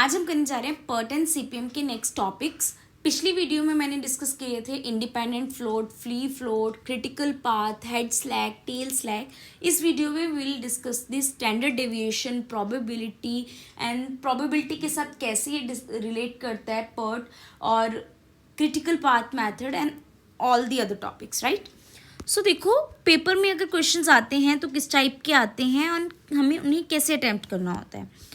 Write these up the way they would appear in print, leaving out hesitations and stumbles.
आज हम करने जा रहे हैं पर्ट एंड सीपीएम के नेक्स्ट टॉपिक्स। पिछली वीडियो में मैंने डिस्कस किए थे independent float, free float, critical path, head slack, tail slack. इस वीडियो में will discuss this standard deviation, probability and probability के साथ कैसे ये रिलेट करता है पर्ट और critical path method and all the other topics, right. So देखो, पेपर में अगर क्वेश्चंस आते हैं तो किस टाइप के आते हैं और हमें उन्हें कैसे अटैम्प्ट करना होता है।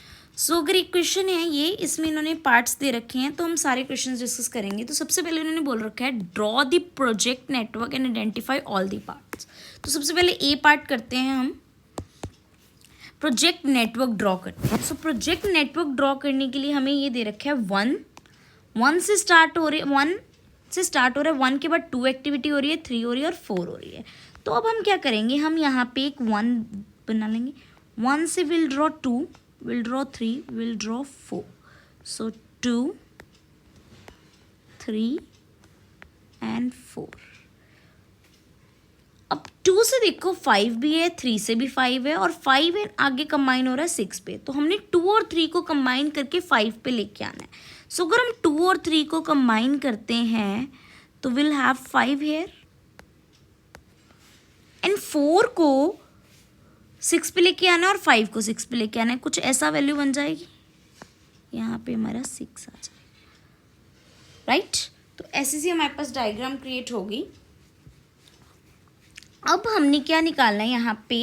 अगर एक क्वेश्चन है ये, इसमें इन्होंने पार्ट्स दे रखे हैं तो हम सारे क्वेश्चंस डिस्कस करेंगे। तो सबसे पहले इन्होंने बोल रखा है draw the project network and identify all the parts. तो सबसे पहले ए पार्ट करते हैं, हम प्रोजेक्ट नेटवर्क ड्रॉ करते हैं। सो प्रोजेक्ट नेटवर्क ड्रॉ करने के लिए हमें ये दे रखा है वन से स्टार्ट हो रही है, वन के बाद 2 एक्टिविटी हो रही है, 3 हो रही है और 4 हो रही है। तो अब हम क्या करेंगे, हम यहाँ पे एक 1 बना लेंगे। 1 से will draw 2, will draw 3, will draw 4. So 2, 3 and 4. अब 2 से देखो 5 भी है, 3 से भी 5 है और 5 है आगे कंबाइन हो रहा है 6 पे। तो हमने 2 और 3 को कंबाइन करके 5 पे लेके आना है। सो अगर हम 2 और 3 को कंबाइन करते हैं तो विल हैव 5 हेयर एंड 4 को 6 पे लेके आना है और 5 को 6 पे लेके आना है। कुछ ऐसा वैल्यू बन जाएगी, यहाँ पे हमारा 6 आ जाएगा, राइट। तो ऐसे से हमारे पास डायग्राम क्रिएट होगी। अब हमने क्या निकालना है, यहाँ पे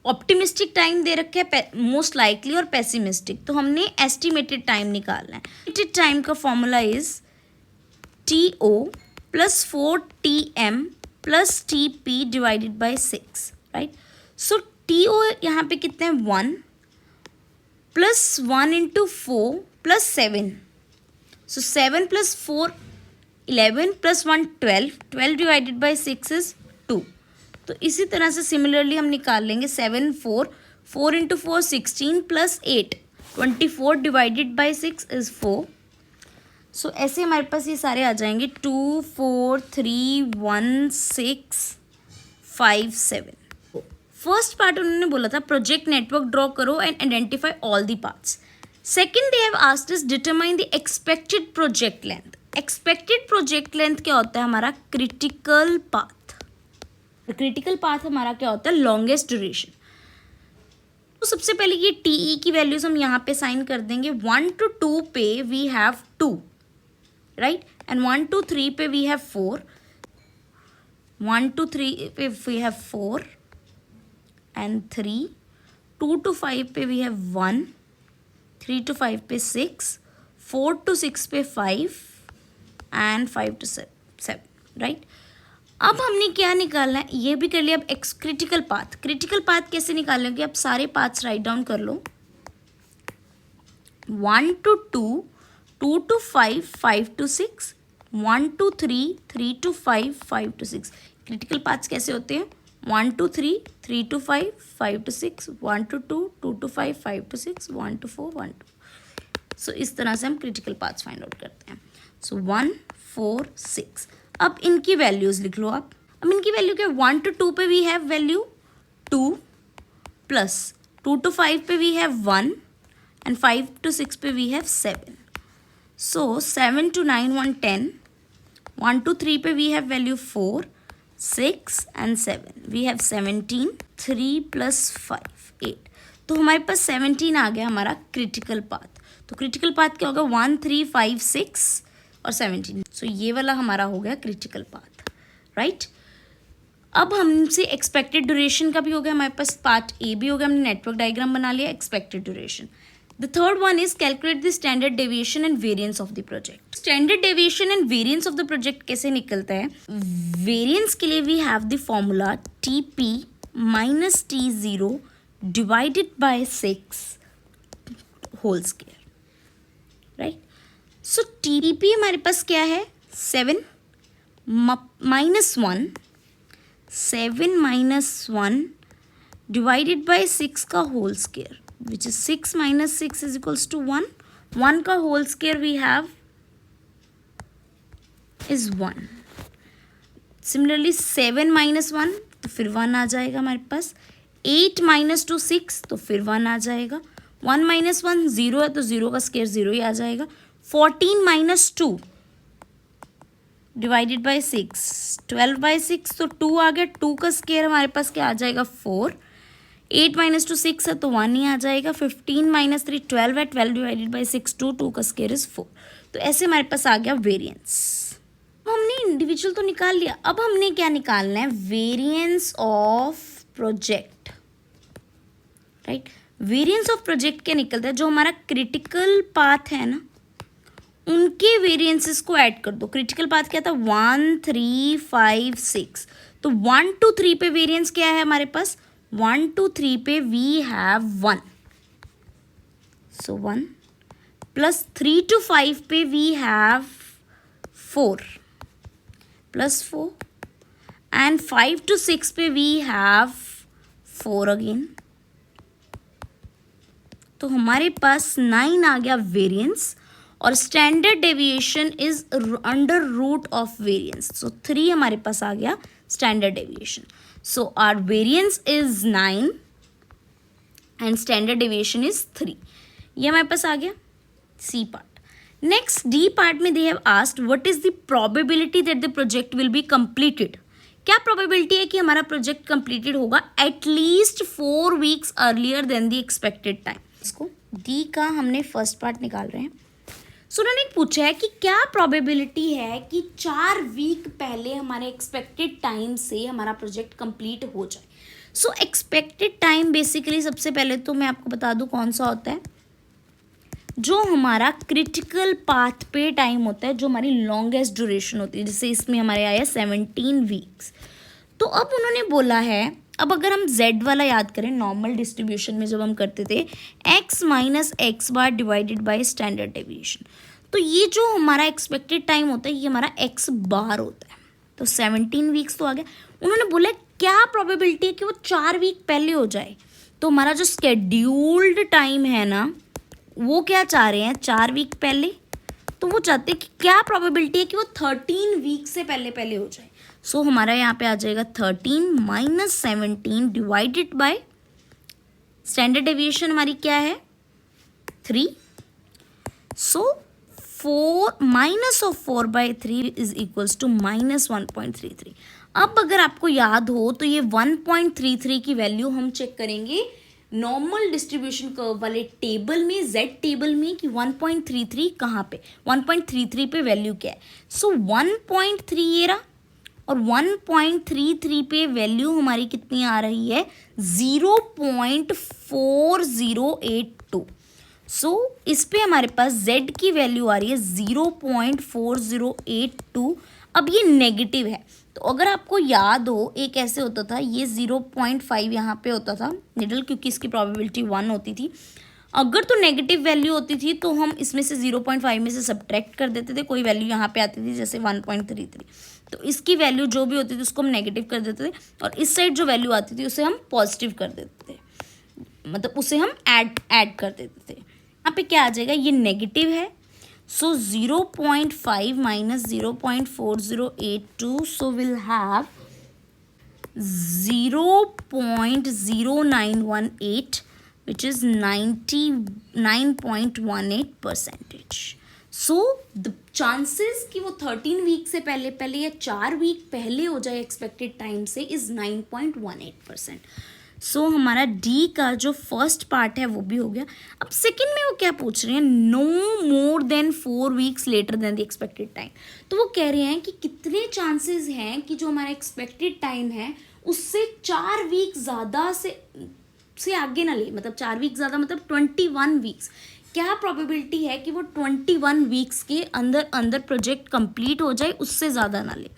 ऑप्टिमिस्टिक टाइम दे रखे है, मोस्ट लाइकली और पेसिमिस्टिक। तो हमने एस्टिमेटेड टाइम निकालना है। एस्टिमेटेड टाइम का formula is TO plus 4TM plus TP divided by 6, right. So TO यहाँ पे कितने हैं, 1 plus 1 into 4 plus 7। So 7 plus 4 11 plus 1 12 divided by 6 is 2। तो इसी तरह से सिमिलरली हम निकाल लेंगे 7 4 into 4 16 plus 8 24 divided by 6 is 4। सो ऐसे हमारे पास ये सारे आ जाएंगे 2 4 3 1 6 5 7। फर्स्ट पार्ट उन्होंने बोला था प्रोजेक्ट नेटवर्क ड्रॉ करो and identify all the parts. Second they have asked us determine the expected project length. Expected project length क्या होता है, हमारा क्रिटिकल पाथ। क्रिटिकल पाथ हमारा क्या होता है, लॉन्गेस्ट ड्यूरेशन। तो सबसे पहले ये TE की वैल्यूज हम यहाँ पे साइन कर देंगे। 1 to 2 पे we have 2, right, and 1 to 3 पे वी हैव 4, 1 to 3 पे वी हैव 4 and 3, 2 to 5 पे we have 1, 3 to 5 पे 6, 4 to 6 पे 5 and 5 to 7, राइट। अब हमने क्या निकालना है, ये भी कर लिया। अब क्रिटिकल पाथ कैसे निकालेंगे, आप सारे पाथ्स राइट डाउन कर लो। 1 to 2, 2 to 5, 5 to 6, 1 to 3, 3 to 5, 5 to 6। Critical paths कैसे होते हैं, 1 to 3, 3 to 5, 5 to 6, 1 to 2, 2 to 5, 5 to 6, 1 to 4, 1 to। सो इस तरह से हम क्रिटिकल पाथ्स फाइंड आउट करते हैं। सो 1 4 6। अब इनकी वैल्यूज लिख लो आप। अब इनकी वैल्यू क्या है, 1 to 2 पे we have value 2 plus 2 to 5 पे वी हैव 1 एंड 5 to 6 पे we have 7। So 7 to 9 1 10, 1 to 3 पे we have value 4 6 and 7, we have 17, 3 plus 5 8। तो हमारे पास 17 आ गया हमारा क्रिटिकल पाथ। तो क्रिटिकल पाथ क्या होगा, 1 3 5 6 और 17। सो ये वाला हमारा हो गया क्रिटिकल पाथ, राइट। अब हमसे एक्सपेक्टेड ड्यूरेशन का भी हो गया, हमारे पास पार्ट ए भी हो गया, हमने नेटवर्क डायग्राम बना लिया, expected duration. The third one is calculate the standard deviation and variance of the project. Standard deviation and variance of the project कैसे निकलता है, variance के लिए we have the formula TP minus T0 divided by 6 whole square, right? So TP हमारे पास क्या है, 7 minus 1, 7 minus 1 divided by 6 का whole square, which is 6 minus 6 is equals to 1. 1 का whole square we have is 1. Similarly 7 minus 1 तो फिर 1 आ जाएगा हमारे पास। 8 minus 2 6 तो फिर 1 आ जाएगा। 1 माइनस 1 0 है तो 0 का स्केयर 0 ही आ जाएगा। 14 माइनस 2 डिवाइडेड बाई 6, 12 बाई 6 तो 2 आ गया, 2 का स्केयर हमारे पास क्या आ जाएगा 4। 8 माइनस 2 6 है तो 1 ही आ जाएगा। 15 माइनस 3 12 है, 12 डिवाइडेड बाई 6 2 का स्केयर इज 4। तो ऐसे हमारे पास आ गया वेरिएंस। हमने इंडिविजुअल तो निकाल लिया, अब हमने क्या निकालना है, variance of project, right. Variance of project क्या निकलता है, जो हमारा क्रिटिकल पाथ है ना उनके वेरिएंसेस को ऐड कर दो। क्रिटिकल पाथ क्या था 1 3 5 6, तो 1 to 3 पे वेरिएंस क्या है हमारे पास, 1 to 3 पे we have 1, so 1 plus 3 to 5 पे we have 4 plus 4 and 5 to 6 पे वी हैव 4 अगेन। तो हमारे पास 9 आ गया वेरिएंस और standard deviation is under root of variance, so 3 हमारे पास आ गया standard deviation. So our variance is 9 and standard deviation is 3। ये हमारे पास आ गया C part. Next D part में they have asked what is the probability that the project will be completed. क्या प्रोबेबिलिटी है कि हमारा प्रोजेक्ट कंप्लीटेड होगा at least 4 weeks earlier than the expected time. इसको डी का हमने फर्स्ट पार्ट निकाल रहे हैं। सो उन्होंने पूछा है कि क्या प्रोबेबिलिटी है कि 4 वीक पहले हमारे एक्सपेक्टेड टाइम से हमारा प्रोजेक्ट कंप्लीट हो जाए। सो एक्सपेक्टेड टाइम बेसिकली सबसे पहले तो मैं आपको बता दूं कौन सा होता है, जो हमारा क्रिटिकल पाथ पे टाइम होता है, जो हमारी लॉन्गेस्ट ड्यूरेशन होती है, जैसे इसमें हमारे आया 17 वीक्स। तो अब उन्होंने बोला है, अब अगर हम z वाला याद करें नॉर्मल डिस्ट्रीब्यूशन में जब हम करते थे x minus x bar divided by standard deviation, तो ये जो हमारा एक्सपेक्टेड टाइम होता है ये हमारा x बार होता है। तो 17 वीक्स तो आ गया। उन्होंने बोला क्या प्रोबेबिलिटी है कि वो 4 वीक पहले हो जाए। तो हमारा जो स्केड्यूल्ड टाइम है ना वो क्या चाह रहे हैं 4 वीक पहले, तो वो चाहते हैं कि क्या प्रोबेबिलिटी है कि वो 13 वीक से पहले पहले हो जाए। सो हमारा यहाँ पे आ जाएगा 13 minus 17 divided by standard deviation हमारी क्या है 3। So 4 minus of 4/3 is equals to minus 1.33। अब अगर आपको याद हो तो ये 1.33 की वैल्यू हम चेक करेंगे नॉर्मल डिस्ट्रीब्यूशन कर्व वाले टेबल में, z टेबल में, कि 1.33 कहाँ पे, 1.33 पे वैल्यू क्या है। सो 1.3 ये रहा और 1.33 पे वैल्यू हमारी कितनी आ रही है 0.4082। सो इस पे हमारे पास z की वैल्यू आ रही है 0.4082। अब ये नेगेटिव है, तो अगर आपको याद हो एक ऐसे होता था, ये 0.5 यहाँ पे होता था निडल, क्योंकि इसकी प्रोबेबिलिटी 1 होती थी। अगर तो नेगेटिव वैल्यू होती थी तो हम इसमें से 0.5 में से सब्ट्रैक्ट कर देते थे, कोई वैल्यू यहाँ पे आती थी जैसे 1.33, तो इसकी वैल्यू जो भी होती थी उसको हम नेगेटिव कर देते थे और इस साइड जो वैल्यू आती थी उसे हम पॉजिटिव कर देते थे, मतलब उसे हम ऐड कर देते थे। यहाँ पे क्या आ जाएगा, ये नेगेटिव है, सो 0.5 minus 0.4082, so will have 0.0918 which is 99.18%. So the chances कि वो 13 वीक से पहले या 4 वीक पहले हो जाए एक्सपेक्टेड टाइम से इज 9.18%. सो हमारा डी का जो फर्स्ट पार्ट है वो भी हो गया। अब सेकंड में वो क्या पूछ रहे हैं, no more than 4 weeks later than the expected time. तो वो कह रहे हैं कि कितने चांसेस हैं कि जो हमारा एक्सपेक्टेड टाइम है उससे 4 वीक ज़्यादा से आगे ना ले, मतलब 4 वीक ज़्यादा मतलब 21 वीक्स। क्या प्रोबेबिलिटी है कि वो 21 वीक्स के अंदर प्रोजेक्ट कंप्लीट हो जाए, उससे ज़्यादा ना ले।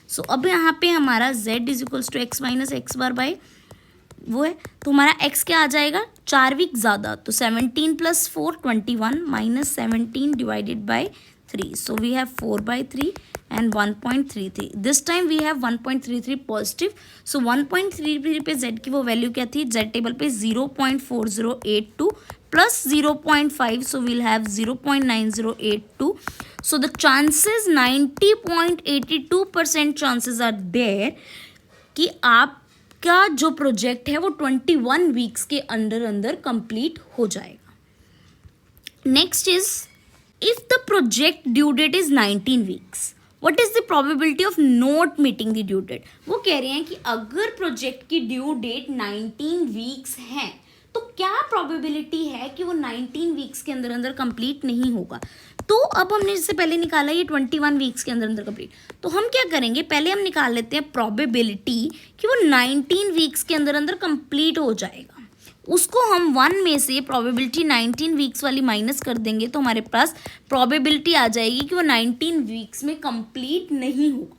सो अब यहाँ पे हमारा z is equals to x minus x bar by वो है, तो हमारा x क्या आ जाएगा 4 वीक ज़्यादा, तो 17 plus 4 21 minus 17 divided by 3, so we have 4/3 and 1.33. This time we have 1.33 positive, so 1.33 पे z की वो वैल्यू क्या थी, z टेबल पे 0.4082 plus 0.5, so we'll have 0.9082. So the chances 90.82% chances are there कि आपका जो प्रोजेक्ट है वो 21 वीक्स के अंदर कंप्लीट हो जाएगा। Next is if the project due date is 19 weeks, what is the probability of not meeting the due date? वो कह रहे हैं कि अगर प्रोजेक्ट की ड्यू डेट 19 वीक्स है तो क्या प्रोबेबिलिटी है कि वो 19 वीक्स के अंदर अंदर कंप्लीट नहीं होगा. तो अब हमने इससे पहले निकाला ये 21 वीक्स के अंदर अंदर कंप्लीट. तो हम क्या करेंगे, पहले हम निकाल लेते हैं प्रोबेबिलिटी कि वो 19 वीक्स के अंदर अंदर कंप्लीट हो जाएगा. उसको हम 1 में से प्रोबेबिलिटी 19 वीक्स वाली माइनस कर देंगे तो हमारे पास प्रोबेबिलिटी आ जाएगी कि वो 19 वीक्स में कंप्लीट नहीं होगा.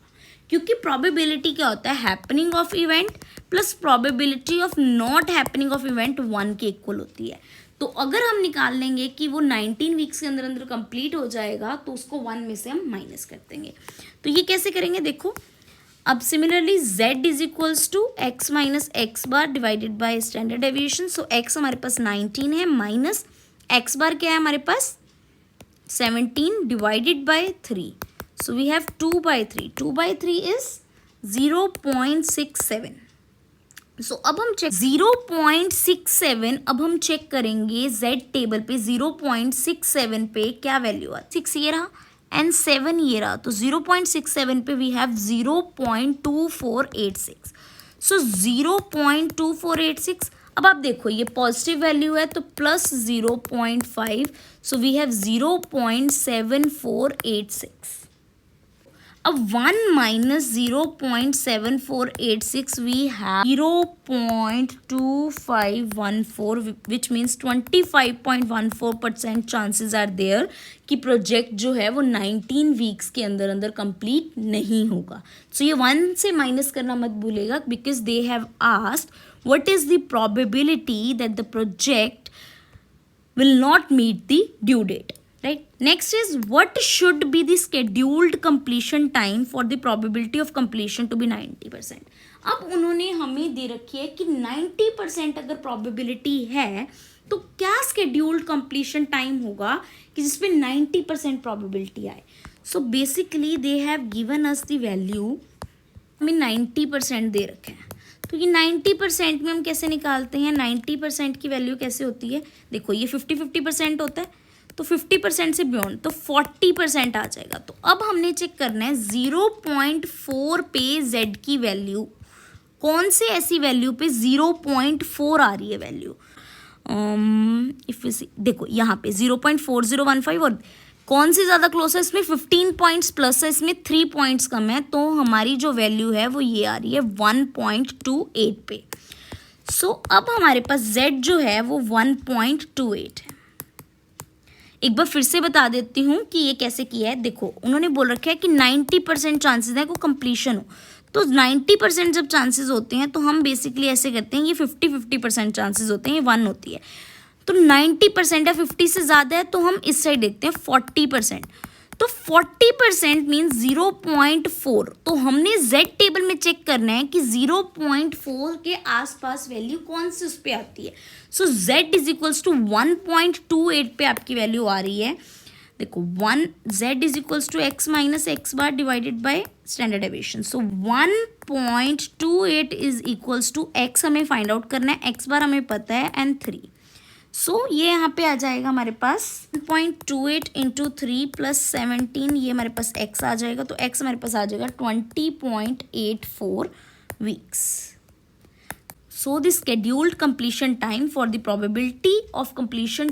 क्योंकि प्रोबेबिलिटी क्या होता है, happening of event plus probability of not happening of event 1 के इक्वल होती है. तो अगर हम निकाल लेंगे कि वो 19 वीक्स के अंदर अंदर कंप्लीट हो जाएगा तो उसको 1 में से हम माइनस कर देंगे. तो ये कैसे करेंगे देखो. अब similarly z is equals to x minus x bar divided by standard deviation. So x हमारे पास 19 है माइनस x बार क्या है हमारे पास 17 divided by 3. So we have 2/3. 2/3 is 0.67. So अब हम चेक 0.67. अब हम चेक करेंगे z टेबल पे 0.67 पे क्या वैल्यू है. 6 ये रहा एंड 7 ये रहा. तो 0.67 पे वी हैव 0.2486. सो 0.2486. अब आप देखो ये पॉजिटिव वैल्यू है तो प्लस 0.5. So we have 0.7486. अब 1 minus 0.7486 we have 0.2514 which means 25.14% chances are there कि प्रोजेक्ट जो है वो 19 वीक्स के अंदर अंदर कंप्लीट नहीं होगा. सो ये 1 से माइनस करना मत भूलेगा because they have asked what is the probability that the project will not meet the due date. Right. Next is what should be the scheduled completion time for the probability of completion to be 90%. अब उन्होंने हमें दे रखी है कि 90% अगर probability है तो क्या scheduled completion time होगा कि जिसपे 90% probability आए. So basically they have given us the value, हमें 90% दे रखे हैं. तो ये 90% में हम कैसे निकालते हैं, 90% की वैल्यू कैसे होती है. देखो ये 50-50% होता है तो 50% से बियॉन्ड तो 40% आ जाएगा. तो अब हमने चेक करना है 0.4 पे z की वैल्यू कौन से ऐसी वैल्यू पे 0.4 आ रही है वैल्यू. इफ देखो यहाँ पे 0.4015 और कौन सी ज़्यादा क्लोज है, इसमें 15 पॉइंट्स प्लस है, इसमें 3 पॉइंट्स कम है. तो हमारी जो वैल्यू है वो ये आ रही है 1.28 पे. सो अब हमारे पास z जो है वो 1.28 है. एक बार फिर से बता देती हूँ कि ये कैसे किया है. देखो उन्होंने बोल रखा है कि 90% चांसेस है को कंप्लीशन हो. तो 90% जब चांसेस होते हैं तो हम बेसिकली ऐसे करते हैं, ये 50-50% चांसेस होते हैं, ये 1 होती है. तो 90% है, 50 से ज़्यादा है तो हम इस साइड देखते हैं 40%. तो 40% मीन्स 0.4. तो हमने z टेबल में चेक करना है कि 0.4 के आसपास वैल्यू कौन सी उस पर आती है. So z is equals to 1.28 पे आपकी वैल्यू आ रही है. देखो z is equals to x minus x bar divided by standard deviation. So 1.28 is equals to x हमें फाइंड आउट करना है, x बार हमें पता है एंड 3. सो ये यहाँ पे आ जाएगा हमारे पास 1.28 इंटू 3 प्लस 17, ये हमारे पास x आ जाएगा. तो x हमारे पास आ जाएगा 20.84 weeks. So the scheduled completion time for the probability of completion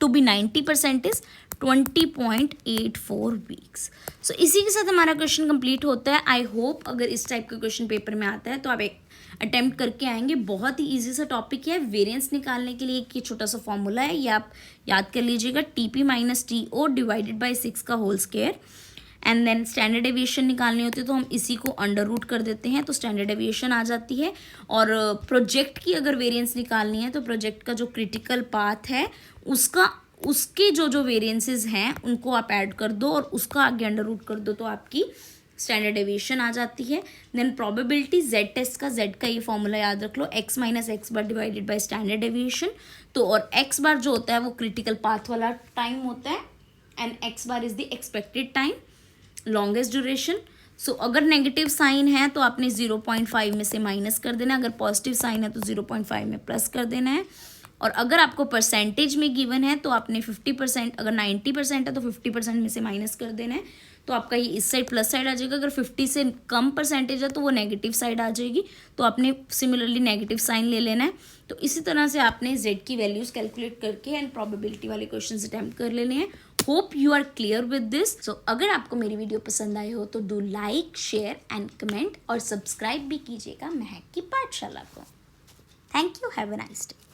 to be 90% is 20.84 weeks. So इसी के साथ हमारा क्वेश्चन कंप्लीट होता है. आई होप अगर इस टाइप का क्वेश्चन पेपर में आता है तो आप एक अटेम्प्ट करके आएंगे. बहुत ही इजी सा टॉपिक है. वेरिएंस निकालने के लिए एक ये छोटा सा फॉर्मूला है, ये आप याद कर लीजिएगा. TP minus TO divided by 6 का whole square. And then standard deviation निकालनी होती है तो हम इसी को अंडर रूट कर देते हैं तो स्टैंडर्ड डेविएशन आ जाती है. और प्रोजेक्ट की अगर वेरिएंस निकालनी है तो प्रोजेक्ट का जो क्रिटिकल पाथ है उसके जो वेरिएंसेस हैं उनको आप ऐड कर दो और उसका आगे अंडर रूट कर दो तो आपकी स्टैंडर्ड डेविएशन आ जाती है. देन प्रोबेबिलिटी z टेस्ट का, z का ये फॉर्मूला याद रख लो, x minus x bar divided by standard deviation. तो और x बार जो होता है वो क्रिटिकल पाथ वाला टाइम होता है and x bar is the expected time, longest duration. So अगर नेगेटिव साइन है तो आपने 0.5 में से माइनस कर देना है, अगर पॉजिटिव साइन है तो 0.5 में प्लस कर देना है. और अगर आपको परसेंटेज में गिवन है तो आपने 50%, अगर 90% है तो 50% में से माइनस कर देना है, तो आपका ये इस साइड प्लस साइड आ जाएगा। अगर 50 से कम परसेंटेज है तो वो नेगेटिव साइड आ जाएगी, तो आपने सिमिलरली नेगेटिव साइन ले लेना है। तो इसी तरह से आपने z की वैल्यूज़ कैलकुलेट करके एंड प्रोबेबिलिटी वाले क्वेश्चन अटैम्प्ट कर लेने हैं। Hope you are clear with this. So अगर आपको मेरी वीडियो पसंद आई हो तो do like, share and comment और सब्सक्राइब भी कीजिएगा महक की पाठशाला को। Thank you, have a nice day.